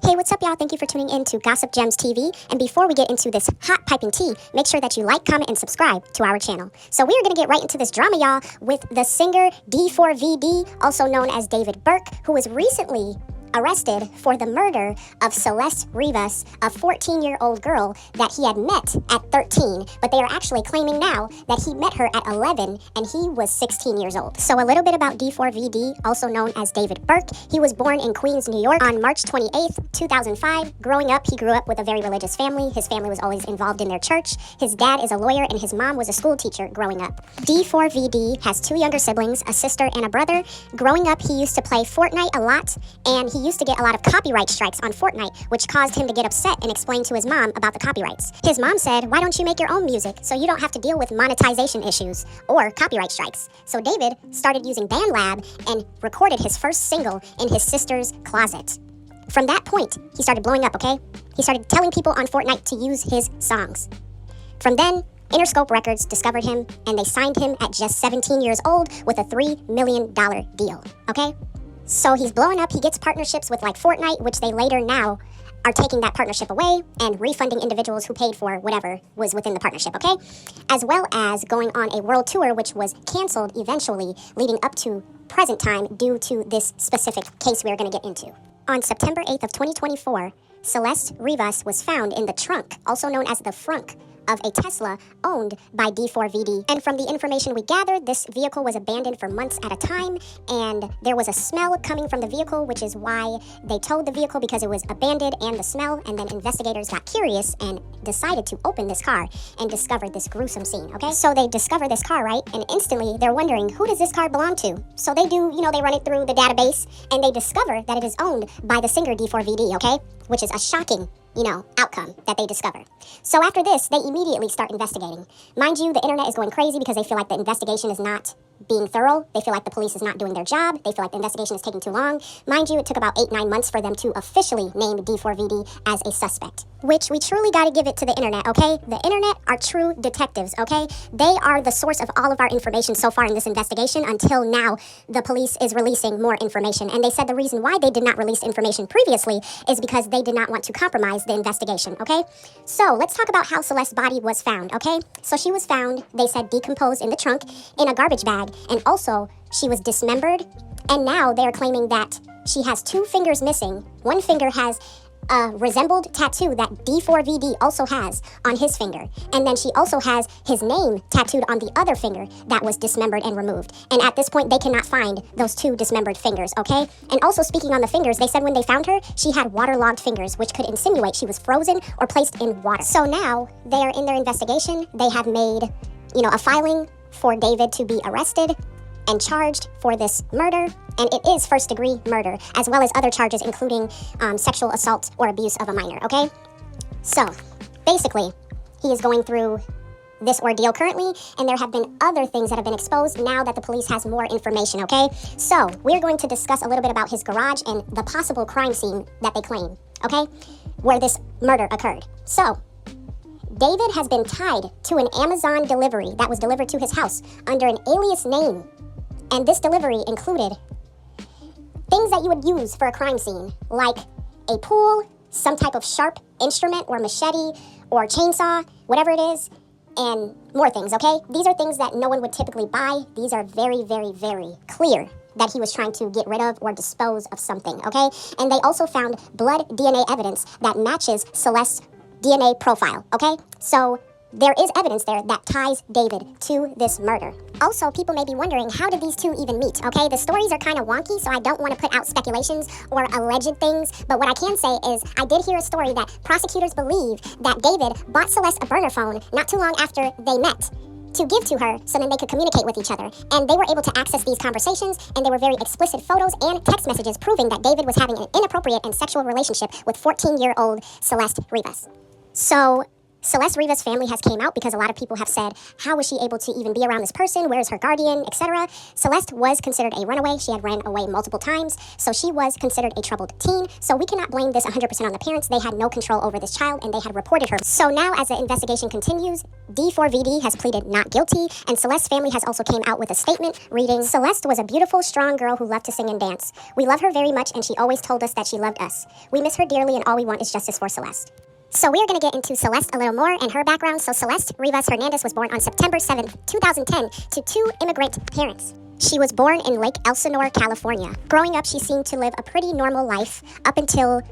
Hey, what's up, y'all? Thank you for tuning in to Gossip Gems TV. And before we get into this hot piping tea, make sure that you like, comment, and subscribe to our channel. So we are going to get right into this drama, y'all, with the singer D4VD, also known as David Burke, who was recently arrested for the murder of Celeste Rivas, a 14-year-old girl that he had met at 13, but they are actually claiming now that he met her at 11 and he was 16 years old. So a little bit about D4VD, also known as David Burke. He was born in Queens, New York on March 28th, 2005. Growing up, he grew up with a very religious family. His family was always involved in their church. His dad is a lawyer and his mom was a school teacher growing up. D4VD has two younger siblings, a sister and a brother. Growing up, he used to play Fortnite a lot, and he used to get a lot of copyright strikes on Fortnite, which caused him to get upset and explain to his mom about the copyrights. His mom said, "Why don't you make your own music so you don't have to deal with monetization issues or copyright strikes?" So David started using BandLab and recorded his first single in his sister's closet. From that point, he started blowing up, okay? He started telling people on Fortnite to use his songs. From then, Interscope Records discovered him, and they signed him at just 17 years old with a $3 million deal, okay? So he's blowing up. He gets partnerships with like Fortnite, which they later now are taking that partnership away and refunding individuals who paid for whatever was within the partnership, okay? As well as going on a world tour, which was canceled eventually, leading up to present time due to this specific case we're going to get into. On September 8th of 2024, Celeste Rivas was found in the trunk, also known as the frunk, of a Tesla owned by D4VD. And from the information we gathered, this vehicle was abandoned for months at a time, and there was a smell coming from the vehicle, which is why they towed the vehicle, because it was abandoned and the smell. And then investigators got curious and decided to open this car and discovered this gruesome scene, okay? So they discover this car, right? And instantly they're wondering, who does this car belong to? So they do, they run it through the database, and they discover that it is owned by the singer D4VD, okay? Which is a shocking outcome that they discover. So after this, they immediately start investigating. Mind you, the internet is going crazy because they feel like the investigation is not being thorough. They feel like the police is not doing their job. They feel like the investigation is taking too long. Mind you, it took about 8-9 months for them to officially name D4VD as a suspect, which we truly got to give it to the internet, okay? The internet are true detectives, okay? They are the source of all of our information so far in this investigation until now the police is releasing more information. And they said the reason why they did not release information previously is because they did not want to compromise the investigation, okay? So let's talk about how Celeste's body was found, okay? So she was found, they said, decomposed in the trunk in a garbage bag. And also, she was dismembered, and now they're claiming that she has 2 fingers missing. One finger has a resembled tattoo that D4VD also has on his finger. And then she also has his name tattooed on the other finger that was dismembered and removed. And at this point, they cannot find those 2 dismembered fingers, okay? And also, speaking on the fingers, they said when they found her, she had waterlogged fingers, which could insinuate she was frozen or placed in water. So now, they are in their investigation. They have made, a filing for David to be arrested and charged for this murder, and it is first-degree murder, as well as other charges including sexual assault or abuse of a minor, okay? So, basically, he is going through this ordeal currently, and there have been other things that have been exposed now that the police has more information, okay? So, we're going to discuss a little bit about his garage and the possible crime scene that they claim, okay? Where this murder occurred. So, David has been tied to an Amazon delivery that was delivered to his house under an alias name. And this delivery included things that you would use for a crime scene, like a pool, some type of sharp instrument or machete or chainsaw, whatever it is, and more things, okay? These are things that no one would typically buy. These are very, very, very clear that he was trying to get rid of or dispose of something, okay? And they also found blood DNA evidence that matches Celeste's DNA profile, okay? So there is evidence there that ties David to this murder. Also, people may be wondering, how did these two even meet, okay? The stories are kind of wonky, so I don't want to put out speculations or alleged things, but what I can say is I did hear a story that prosecutors believe that David bought Celeste a burner phone not too long after they met to give to her so then they could communicate with each other. And they were able to access these conversations, and they were very explicit photos and text messages proving that David was having an inappropriate and sexual relationship with 14-year-old Celeste Rivas. So Celeste Riva's family has came out because a lot of people have said, how was she able to even be around this person? Where's her guardian, etc. Celeste was considered a runaway. She had ran away multiple times, so she was considered a troubled teen. So we cannot blame this 100% on the parents. They had no control over this child, and they had reported her. So now, as the investigation continues, D4VD has pleaded not guilty, and Celeste's family has also came out with a statement reading, Celeste was a beautiful, strong girl who loved to sing and dance. We love her very much, and she always told us that she loved us. We miss her dearly, and all we want is justice for Celeste. So we are going to get into Celeste a little more and her background. So Celeste Rivas Hernandez was born on September 7th, 2010 to two immigrant parents. She was born in Lake Elsinore, California. Growing up, she seemed to live a pretty normal life up until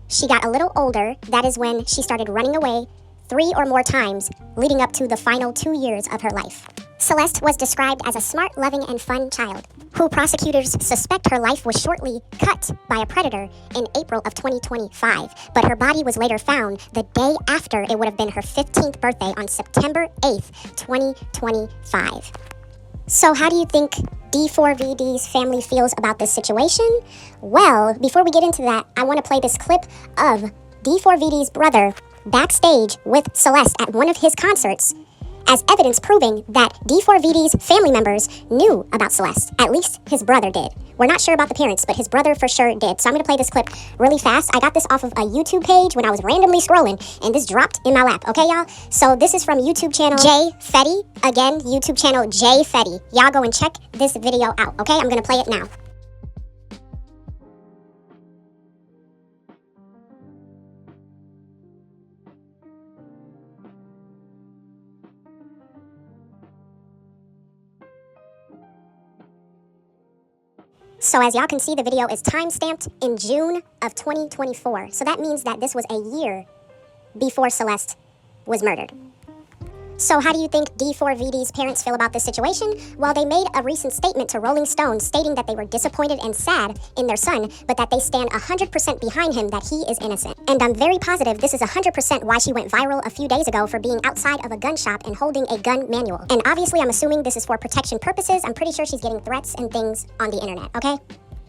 she got a little older. That is when she started running away 3 or more times, leading up to the final 2 years of her life. Celeste was described as a smart, loving, and fun child, who prosecutors suspect her life was shortly cut by a predator in April of 2025, but her body was later found the day after it would have been her 15th birthday on September 8th, 2025. So how do you think D4VD's family feels about this situation? Well, before we get into that, I want to play this clip of D4VD's brother backstage with Celeste at one of his concerts, as evidence proving that D4VD's family members knew about Celeste. At least his brother did. We're not sure about the parents, but his brother for sure did. So I'm going to play this clip really fast. I got this off of a YouTube page when I was randomly scrolling, and this dropped in my lap. Okay, y'all? So this is from YouTube channel D4VD. Again, YouTube channel D4VD. Y'all go and check this video out. Okay, I'm going to play it now. So as y'all can see, the video is time-stamped in June of 2024. So that means that this was a year before Celeste was murdered. So how do you think D4VD's parents feel about this situation? Well, they made a recent statement to Rolling Stone stating that they were disappointed and sad in their son, but that they stand 100% behind him, that he is innocent. And I'm very positive this is 100% why she went viral a few days ago for being outside of a gun shop and holding a gun manual. And obviously, I'm assuming this is for protection purposes. I'm pretty sure she's getting threats and things on the internet, okay?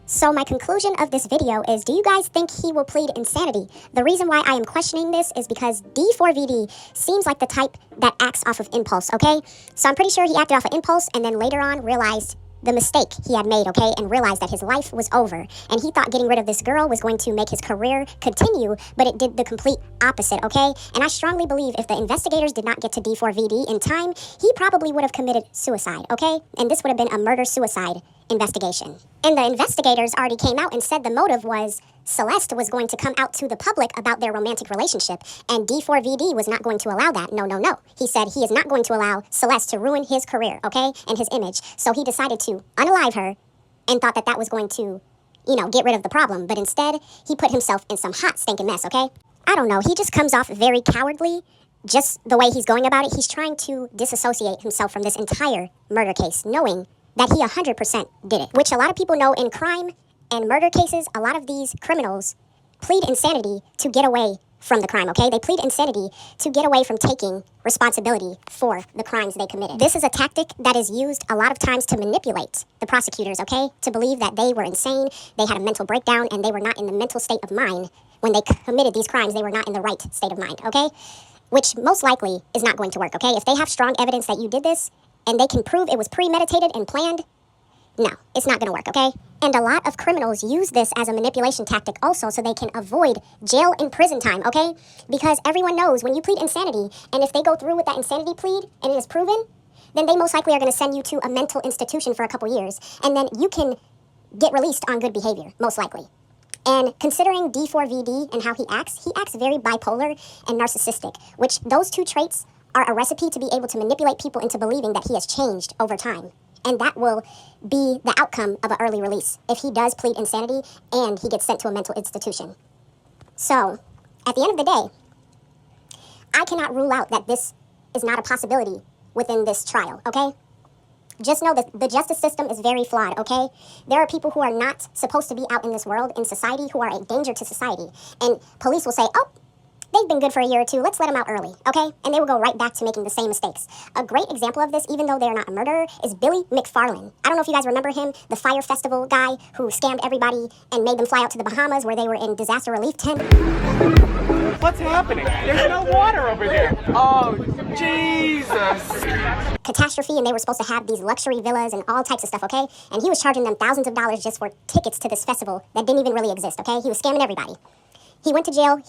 So my conclusion of this video is, do you guys think he will plead insanity? The reason why I am questioning this is because D4VD seems like the type that acts off of impulse, okay? So I'm pretty sure he acted off of impulse and then later on realized the mistake he had made, okay? And realized that his life was over. And he thought getting rid of this girl was going to make his career continue, but it did the complete opposite, okay? And I strongly believe if the investigators did not get to D4VD in time, he probably would have committed suicide, okay? And this would have been a murder-suicide investigation. And the investigators already came out and said the motive was Celeste was going to come out to the public about their romantic relationship, and D4VD was not going to allow that. No, no, no. He said he is not going to allow Celeste to ruin his career, okay, and his image. So he decided to unalive her and thought that that was going to, you know, get rid of the problem. But instead, he put himself in some hot, stinking mess, okay? I don't know. He just comes off very cowardly, just the way he's going about it. He's trying to disassociate himself from this entire murder case, knowing that he 100% did it, which a lot of people know in crime and murder cases, a lot of these criminals plead insanity to get away from the crime, okay? They plead insanity to get away from taking responsibility for the crimes they committed. This is a tactic that is used a lot of times to manipulate the prosecutors, okay? To believe that they were insane, they had a mental breakdown, and they were not in the mental state of mind when they committed these crimes. They were not in the right state of mind, okay? Which most likely is not going to work, okay? If they have strong evidence that you did this, and they can prove it was premeditated and planned, no, it's not going to work, okay? And a lot of criminals use this as a manipulation tactic also so they can avoid jail and prison time, okay? Because everyone knows when you plead insanity, and if they go through with that insanity plead and it is proven, then they most likely are going to send you to a mental institution for a couple years, and then you can get released on good behavior, most likely. And considering D4VD and how he acts very bipolar and narcissistic, which those two traits are a recipe to be able to manipulate people into believing that he has changed over time. And that will be the outcome of an early release if he does plead insanity and he gets sent to a mental institution. So, at the end of the day, I cannot rule out that this is not a possibility within this trial, okay? Just know that the justice system is very flawed, okay? There are people who are not supposed to be out in this world, in society, who are a danger to society. And police will say, oh, they've been good for a year or two, let's let them out early, okay? And they will go right back to making the same mistakes. A great example of this, even though they're not a murderer, is Billy McFarland. I don't know if you guys remember him, the Fire Festival guy who scammed everybody and made them fly out to the Bahamas where they were in disaster relief tent. What's happening? There's no water over there. Oh, Jesus. Catastrophe, and they were supposed to have these luxury villas and all types of stuff, okay? And he was charging them thousands of dollars just for tickets to this festival that didn't even really exist, okay? He was scamming everybody. He went to jail,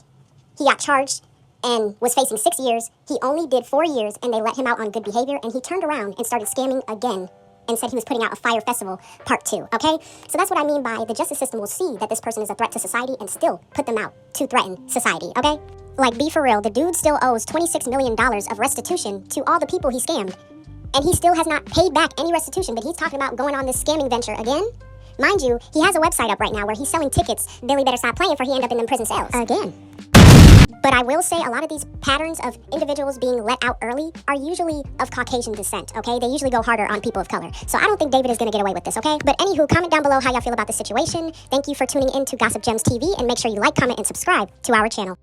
he got charged, and was facing 6 years. He only did 4 years, and they let him out on good behavior, and he turned around and started scamming again and said he was putting out a Fire Festival Part 2, okay? So that's what I mean by the justice system will see that this person is a threat to society and still put them out to threaten society, okay? Like, be for real, the dude still owes $26 million of restitution to all the people he scammed. And he still has not paid back any restitution, but he's talking about going on this scamming venture again? Mind you, he has a website up right now where he's selling tickets. Billy better stop playing for he end up in them prison cells. Again. But I will say a lot of these patterns of individuals being let out early are usually of Caucasian descent, okay? They usually go harder on people of color. So I don't think David is going to get away with this, okay? But anywho, comment down below how y'all feel about the situation. Thank you for tuning in to Gossip Gems TV, and make sure you like, comment, and subscribe to our channel.